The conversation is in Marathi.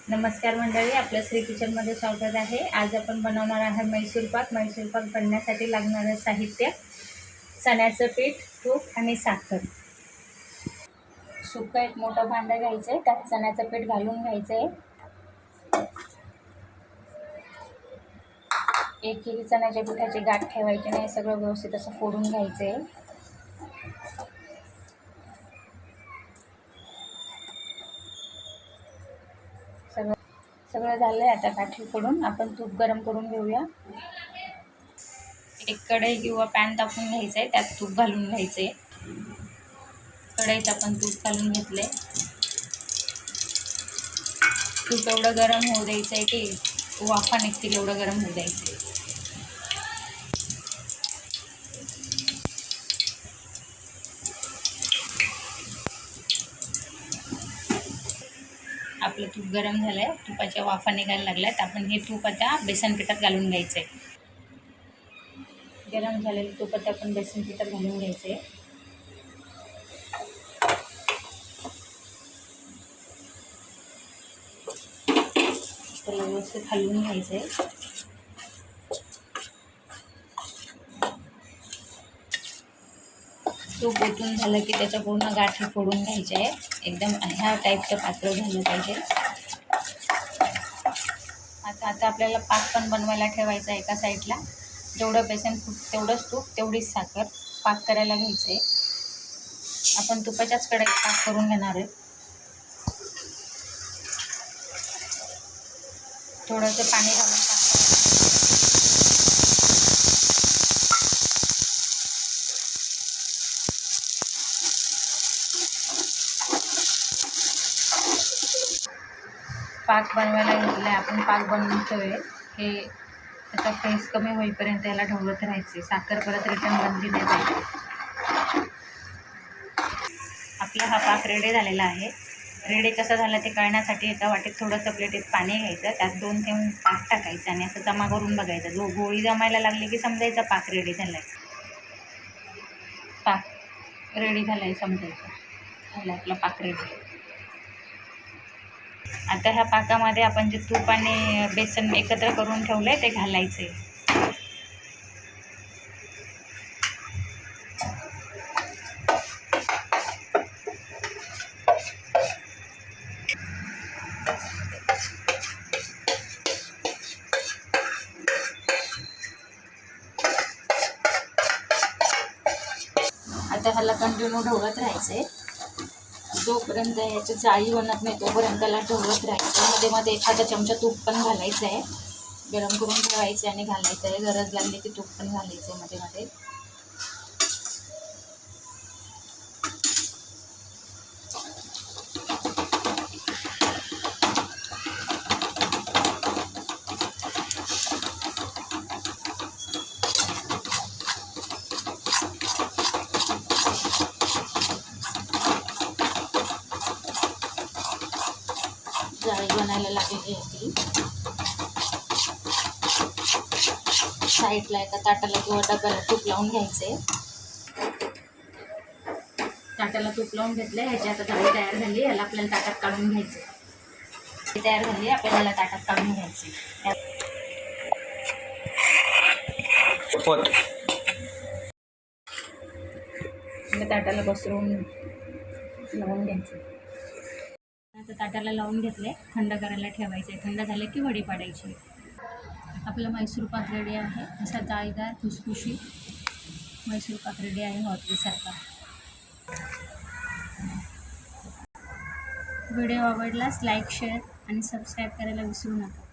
नमस्कार मंडळी, आपल्या श्री किचनमध्ये स्वागत आहे। आज आपण बनवणार आहे मैसूर पाक। मैसूर पाक बनण्यासाठी लागणारे साहित्य: चण्याचं पीठ, तूप आणि साखर। सुक्का एक मोठं भांडं घ्यायचं आहे, त्यात चण्याचं पीठ घालून घ्यायचं आहे। एकही चण्याच्या पिठाची गाठ ठेवायची नाही, सगळं व्यवस्थित असं फोडून घ्यायचं आहे। सगळं झालंय। आता काठी फोडून आपण तूप गरम करून घेऊया। एक कढई किंवा पॅन तापवून घ्यायचं आहे, त्यात तूप घालून घ्यायचे। कढईत आपण तूप घालून घेतले। तूप एवढं गरम होऊ द्यायचं आहे की वाफा निघतील, एवढं गरम होऊ द्यायचं आहे। आपलं तूप गरम झालंय, तुपाच्या वाफा निघायला लागल्यात। आपण हे तूप आता बेसन पिठात घालून घ्यायचंय। गरम झालेलं तूप आता आपण बेसन पिठात घालून घ्यायचंय। त्याला व्यवस्थित हलवून घ्यायचंय। तूप ओतून झालं की त्याच्या पूर्ण गाठी फोडून घ्यायच्या आहे। एकदम ह्या टाईपचं पातळ झालं पाहिजे। आता आपल्याला पाक पण बनवायला ठेवायचा आहे। एका साईडला जेवढं बेसन तेवढंच तूप, तेवढीच साखर पाक करायला घ्यायचं आहे। आपण तुपाच्याच कढईत पाक करून घेणार आहे। थोडंसं पाणी घालून पाक बनवायला घेतलं आहे। आपण पाक बनवतोय, हे त्याचा फेस कमी होईपर्यंत याला ढवळत राहायचे। साखर परत रिटर्न बनली नाही पाहिजे। आपला हा पाक रेडी झालेला आहे। रेडी कसा झाला ते कळण्यासाठी एका वाटीत थोडंसं प्लेटीत पाणी घ्यायचं, त्यात 2 थेंब पाक टाकायचं आणि असं जमा करून बघायचं। जो गोळी जमायला लागली की समजायचा पाक रेडी झाला आहे। पाक रेडी झाला आहे समजायचं, झाला आपला पाक रेडी। आता ह्या पाकामध्ये आपण जे तूप आणि बेसन एकत्र करून ठेवलं आहे ते घालायचं आहे। आता ह्याला कंटिन्यू ढवळत राहायचं आहे। जोपर्यंत याची जाळी बनत नाही तोपर्यंत त्याला ढवळत राहायचं। मध्ये मध्ये एखादा चमचा तूप पण घालायचं आहे। गरम करून ठेवायचं आणि घालायचं आहे। गरज लागली की तूप पण घालायचं आहे मध्ये मध्ये। जाळी बनायला लागेल याची। साईडला एका ताटाला किंवा डब्याला तूप लावून घ्यायचे। ताटाला तूप लावून घेतलं, ह्याची आता जाळी तयार झाली। याला आपल्याला ताटात काढून घ्यायचे। तयार झाली, आपल्याला ताटात काढून घ्यायचे। ताटाला पसरवून लावून घ्यायचे। आता ताटाला लावून घेतले, थंड करायला ठेवायचे। थंड झाले की वडी पाडायची। आपला मैसूर पाक रेडी आहे। असा जाळीदार खुसखुशीत मैसूर पाक रेडी आहे, हॉटेलसारखा। व्हिडिओ आवडल्यास लाईक, शेअर आणि सबस्क्राईब करायला विसरू नका।